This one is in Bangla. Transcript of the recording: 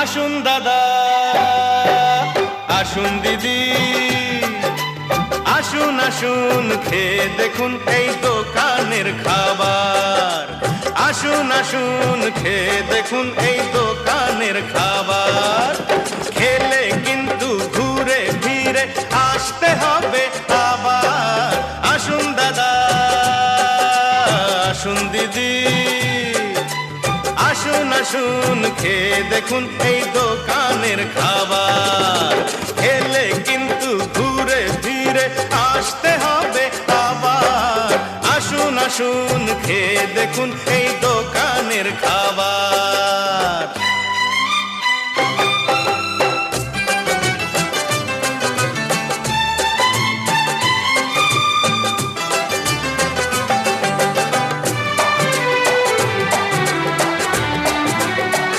আসুন দাদা, আসুন দিদি, আসুন আসুন খেয়ে দেখুন এই দোকানের খাবার। আসুন আসুন খেয়ে দেখুন এই দোকানের খাবার। খেলে কিন্তু ঘুরে ফিরে আসতে হবে আবার। আসুন দাদা, আসুন দিদি, আসুন আসুন খেয়ে দেখুন এই দোকানের খাবার। খেলে কিন্তু ঘুরে ফিরে আসতে হবে আবার। আসুন আসুন খেয়ে দেখুন এই দোকানের খাবার।